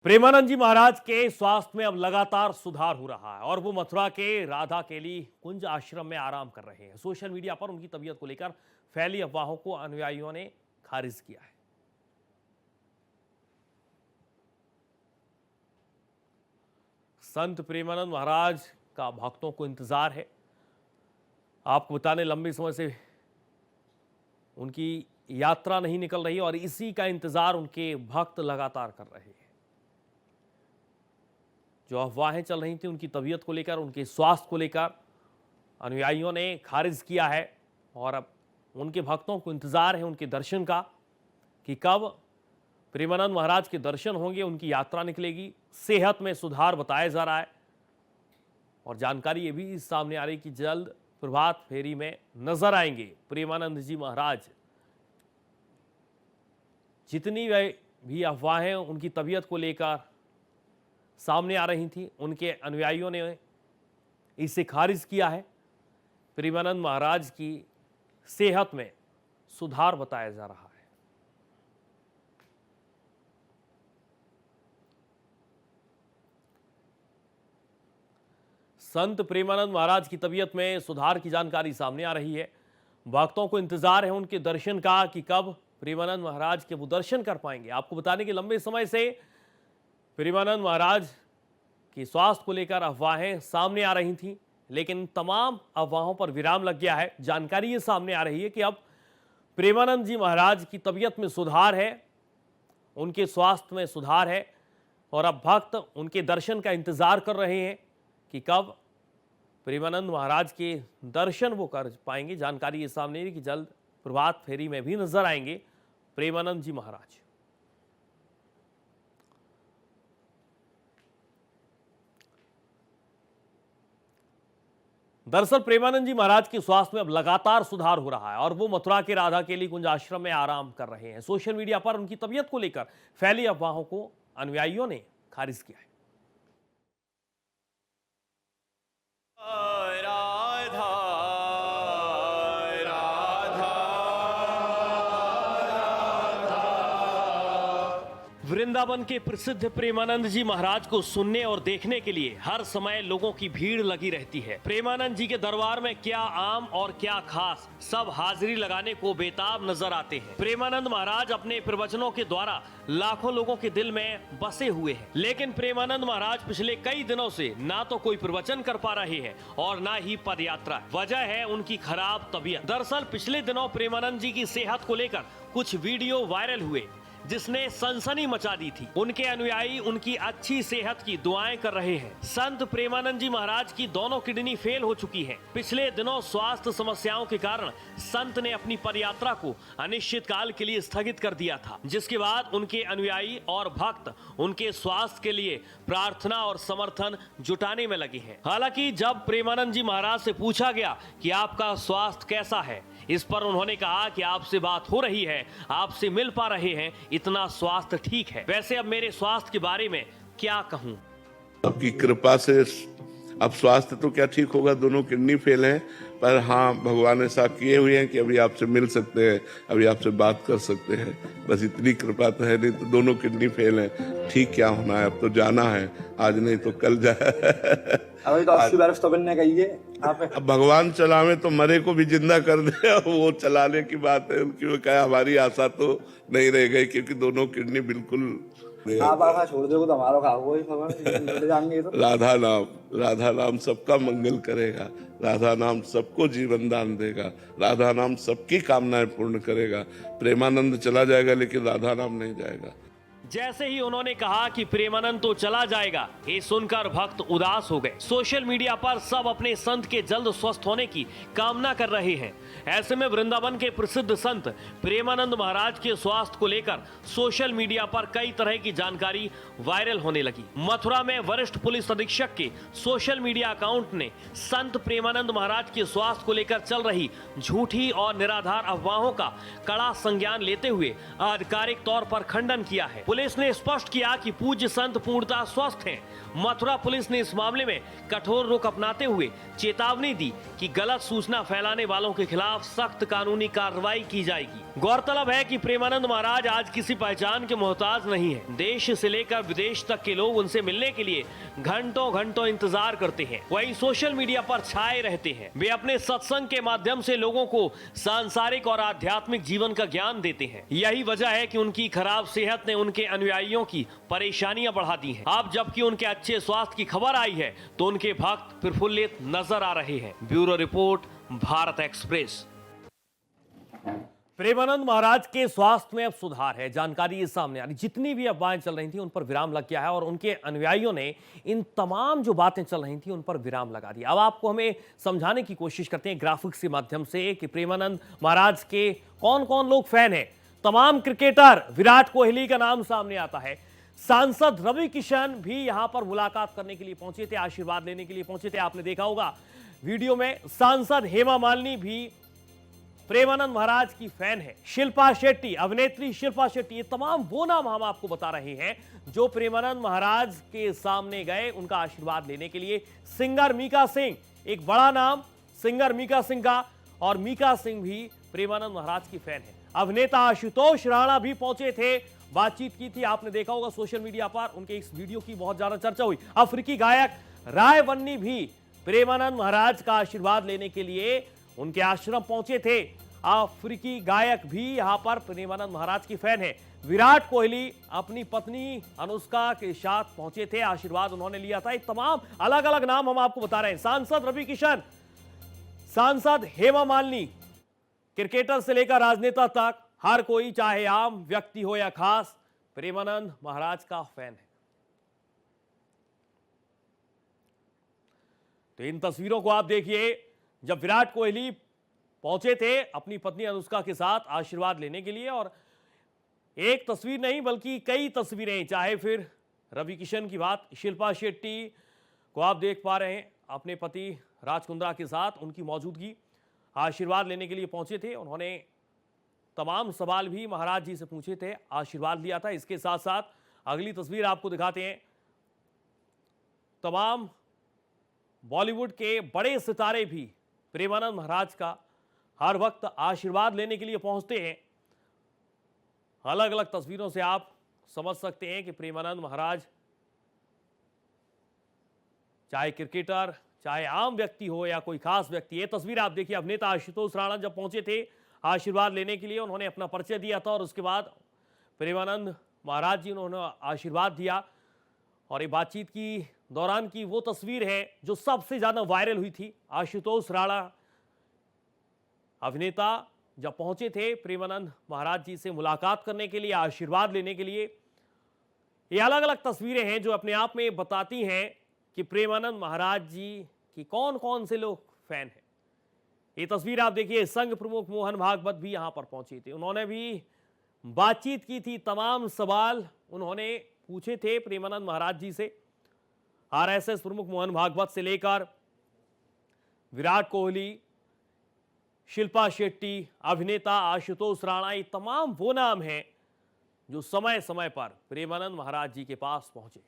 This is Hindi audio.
प्रेमानंद जी महाराज के स्वास्थ्य में अब लगातार सुधार हो रहा है और वो मथुरा के राधा केली कुंज आश्रम में आराम कर रहे हैं। सोशल मीडिया पर उनकी तबीयत को लेकर फैली अफवाहों को अनुयायियों ने खारिज किया है। संत प्रेमानंद महाराज का भक्तों को इंतजार है। आपको बताने, लंबे समय से उनकी यात्रा नहीं निकल रही और इसी का इंतजार उनके भक्त लगातार कर रहे हैं। जो अफवाहें चल रही थी उनकी तबीयत को लेकर, उनके स्वास्थ्य को लेकर, अनुयायियों ने खारिज किया है और अब उनके भक्तों को इंतजार है उनके दर्शन का कि कब प्रेमानंद महाराज के दर्शन होंगे, उनकी यात्रा निकलेगी। सेहत में सुधार बताया जा रहा है और जानकारी ये भी सामने आ रही कि जल्द प्रभात फेरी में नजर आएंगे प्रेमानंद जी महाराज। जितनी भी अफवाहें उनकी तबीयत को लेकर सामने आ रही थी, उनके अनुयायियों ने इसे खारिज किया है। प्रेमानंद महाराज की सेहत में सुधार बताया जा रहा है। संत प्रेमानंद महाराज की तबीयत में सुधार की जानकारी सामने आ रही है। भक्तों को इंतजार है उनके दर्शन का कि कब प्रेमानंद महाराज के वो दर्शन कर पाएंगे। आपको बताने के लंबे समय से प्रेमानंद महाराज की स्वास्थ्य को लेकर अफवाहें सामने आ रही थीं, लेकिन तमाम अफवाहों पर विराम लग गया है। जानकारी ये सामने आ रही है कि अब प्रेमानंद जी महाराज की तबीयत में सुधार है, उनके स्वास्थ्य में सुधार है और अब भक्त उनके दर्शन का इंतजार कर रहे हैं कि कब प्रेमानंद महाराज के दर्शन वो कर पाएंगे। जानकारी ये सामने है कि जल्द प्रभात फेरी में भी नजर आएंगे प्रेमानंद जी महाराज। दरअसल प्रेमानंद जी महाराज के स्वास्थ्य में अब लगातार सुधार हो रहा है और वो मथुरा के राधा केली कुंज आश्रम में आराम कर रहे हैं। सोशल मीडिया पर उनकी तबीयत को लेकर फैली अफवाहों को अनुयायियों ने खारिज किया है। वृंदावन के प्रसिद्ध प्रेमानंद जी महाराज को सुनने और देखने के लिए हर समय लोगों की भीड़ लगी रहती है। प्रेमानंद जी के दरबार में क्या आम और क्या खास, सब हाजिरी लगाने को बेताब नजर आते हैं। प्रेमानंद महाराज अपने प्रवचनों के द्वारा लाखों लोगों के दिल में बसे हुए हैं, लेकिन प्रेमानंद महाराज पिछले कई दिनों से ना तो कोई प्रवचन कर पा रहे हैं और ना ही पदयात्रा। वजह है उनकी खराब तबीयत। दरअसल पिछले दिनों प्रेमानंद जी की सेहत को लेकर कुछ वीडियो वायरल हुए जिसने सनसनी मचा दी थी। उनके अनुयायी उनकी अच्छी सेहत की दुआएं कर रहे हैं। संत प्रेमानंद जी महाराज की दोनों किडनी फेल हो चुकी है। पिछले दिनों स्वास्थ्य समस्याओं के कारण संत ने अपनी पदयात्रा को अनिश्चित काल के लिए स्थगित कर दिया था, जिसके बाद उनके अनुयायी और भक्त उनके स्वास्थ्य के लिए प्रार्थना और समर्थन जुटाने में लगे हैं। हालांकि जब प्रेमानंद जी महाराज से पूछा गया कि आपका स्वास्थ्य कैसा है, इस पर उन्होंने कहा कि आपसे बात हो रही है, आपसे मिल पा रहे हैं, इतना स्वास्थ्य ठीक है। वैसे अब मेरे स्वास्थ्य के बारे में क्या कहूं? आपकी कृपा से अब स्वास्थ्य तो क्या ठीक होगा, दोनों किडनी फेल हैं, पर हाँ भगवान ऐसा किए हुए हैं कि अभी आपसे मिल सकते हैं, अभी आपसे बात कर सकते हैं। बस इतनी कृपा तो है, नहीं तो दोनों किडनी फेल हैं। ठीक क्या होना है, अब तो जाना है, आज नहीं तो कल जाए। अभी तो 80 बरस तो बनने गई है। अब भगवान चलावे तो मरे को भी जिंदा कर दे, वो चलाने की बात है उनकी। वो कहा हमारी आशा तो नहीं रह गई क्योंकि दोनों किडनी बिल्कुल आप आखा छोड़ दोगे तो हमारा खाओगे तो। राधा नाम सबका मंगल करेगा, राधा नाम सबको जीवन दान देगा, राधा नाम सबकी कामनाएं पूर्ण करेगा। प्रेमानंद चला जाएगा लेकिन राधा नाम नहीं जाएगा। जैसे ही उन्होंने कहा कि प्रेमानंद तो चला जाएगा, ये सुनकर भक्त उदास हो गए। सोशल मीडिया पर सब अपने संत के जल्द स्वस्थ होने की कामना कर रहे हैं। ऐसे में वृंदावन के प्रसिद्ध संत प्रेमानंद महाराज के स्वास्थ्य को लेकर सोशल मीडिया पर कई तरह की जानकारी वायरल होने लगी। मथुरा में वरिष्ठ पुलिस अधीक्षक के सोशल मीडिया अकाउंट ने संत प्रेमानंद महाराज के स्वास्थ्य को लेकर चल रही झूठी और निराधार अफवाहों का कड़ा संज्ञान लेते हुए आधिकारिक तौर पर खंडन किया है। पुलिस ने स्पष्ट किया कि पूज्य संत पूर्णतः स्वस्थ हैं। मथुरा पुलिस ने इस मामले में कठोर रुख अपनाते हुए चेतावनी दी कि गलत सूचना फैलाने वालों के खिलाफ सख्त कानूनी कार्रवाई की जाएगी। गौरतलब है कि प्रेमानंद महाराज आज किसी पहचान के मोहताज नहीं है। देश से लेकर विदेश तक के लोग उनसे मिलने के लिए घंटों घंटों इंतजार करते हैं। वहीं सोशल मीडिया पर छाए रहते हैं। वे अपने सत्संग के माध्यम से लोगों को सांसारिक और आध्यात्मिक जीवन का ज्ञान देते हैं। यही वजह है कि उनकी खराब सेहत ने उनके अनुयायियों की परेशानियां बढ़ा दी हैं। अब जबकि उनके अच्छे स्वास्थ्य की खबर आई है तो उनके भक्त प्रफुल्लित नजर आ रहे हैं। Bureau report, Bharat express. Premanand Maharaj के स्वास्थ्य में अब सुधार है, जानकारी ये सामने आ रही। जितनी भी अफवाहें चल रही थी उन पर विराम लग गया है और उनके अनुयायियों ने इन तमाम जो बातें चल रही थी उन पर विराम लगा दिया। अब आपको हमें समझाने की कोशिश करते हैं ग्राफिक्स के माध्यम से कि प्रेमानंद महाराज के कौन कौन लोग फैन हैं। तमाम क्रिकेटर, विराट कोहली का नाम सामने आता है। सांसद रवि किशन भी यहां पर मुलाकात करने के लिए पहुंचे थे, आशीर्वाद लेने के लिए पहुंचे थे। आपने देखा होगा वीडियो में। सांसद हेमा मालिनी भी प्रेमानंद महाराज की फैन है। शिल्पा शेट्टी, अभिनेत्री शिल्पा शेट्टी, ये तमाम वो नाम हम आपको बता रहे हैं जो प्रेमानंद महाराज के सामने गए उनका आशीर्वाद लेने के लिए। सिंगर मीका सिंह, एक बड़ा नाम सिंगर मीका सिंह का, और मीका सिंह भी प्रेमानंद महाराज की फैन है। अभिनेता आशुतोष राणा भी पहुंचे थे, बातचीत की थी। आपने देखा होगा सोशल मीडिया पर उनके इस वीडियो की बहुत ज्यादा चर्चा हुई। अफ्रीकी गायक राय बन्नी भी प्रेमानंद महाराज का आशीर्वाद लेने के लिए उनके आश्रम पहुंचे थे। अफ्रीकी गायक भी यहां पर प्रेमानंद महाराज की फैन है। विराट कोहली अपनी पत्नी अनुष्का के साथ पहुंचे थे, आशीर्वाद उन्होंने लिया था। ये तमाम अलग अलग नाम हम आपको बता रहे हैं। सांसद रवि किशन, सांसद हेमा मालिनी, क्रिकेटर से लेकर राजनेता तक हर कोई, चाहे आम व्यक्ति हो या खास, प्रेमानंद महाराज का फैन है। तो इन तस्वीरों को आप देखिए, जब विराट कोहली पहुंचे थे अपनी पत्नी अनुष्का के साथ आशीर्वाद लेने के लिए। और एक तस्वीर नहीं बल्कि कई तस्वीरें, चाहे फिर रवि किशन की बात, शिल्पा शेट्टी को आप देख पा रहे हैं अपने पति राज कुंद्रा के साथ, उनकी मौजूदगी, आशीर्वाद लेने के लिए पहुंचे थे। उन्होंने तमाम सवाल भी महाराज जी से पूछे थे, आशीर्वाद लिया था। इसके साथ साथ अगली तस्वीर आपको दिखाते हैं। तमाम बॉलीवुड के बड़े सितारे भी प्रेमानंद महाराज का हर वक्त आशीर्वाद लेने के लिए पहुंचते हैं। अलग अलग तस्वीरों से आप समझ सकते हैं कि प्रेमानंद महाराज, चाहे क्रिकेटर, चाहे आम व्यक्ति हो या कोई खास व्यक्ति। ये तस्वीर आप देखिए, अभिनेता आशुतोष राणा जब पहुंचे थे आशीर्वाद लेने के लिए, उन्होंने अपना परिचय दिया था और उसके बाद प्रेमानंद महाराज जी उन्होंने आशीर्वाद दिया। और ये बातचीत की दौरान की वो तस्वीर है जो सबसे ज्यादा वायरल हुई थी। आशुतोष राणा अभिनेता जब पहुंचे थे प्रेमानंद महाराज जी से मुलाकात करने के लिए, आशीर्वाद लेने के लिए। ये अलग अलग तस्वीरें हैं जो अपने आप में बताती हैं कि प्रेमानंद महाराज जी की कौन कौन से लोग फैन हैं। ये तस्वीर आप देखिए, संघ प्रमुख मोहन भागवत भी यहां पर पहुंचे थे, उन्होंने भी बातचीत की थी। तमाम सवाल उन्होंने पूछे थे प्रेमानंद महाराज जी से। आरएसएस प्रमुख मोहन भागवत से लेकर विराट कोहली, शिल्पा शेट्टी, अभिनेता आशुतोष राणा, ये तमाम वो नाम हैं जो समय समय पर प्रेमानंद महाराज जी के पास पहुंचे।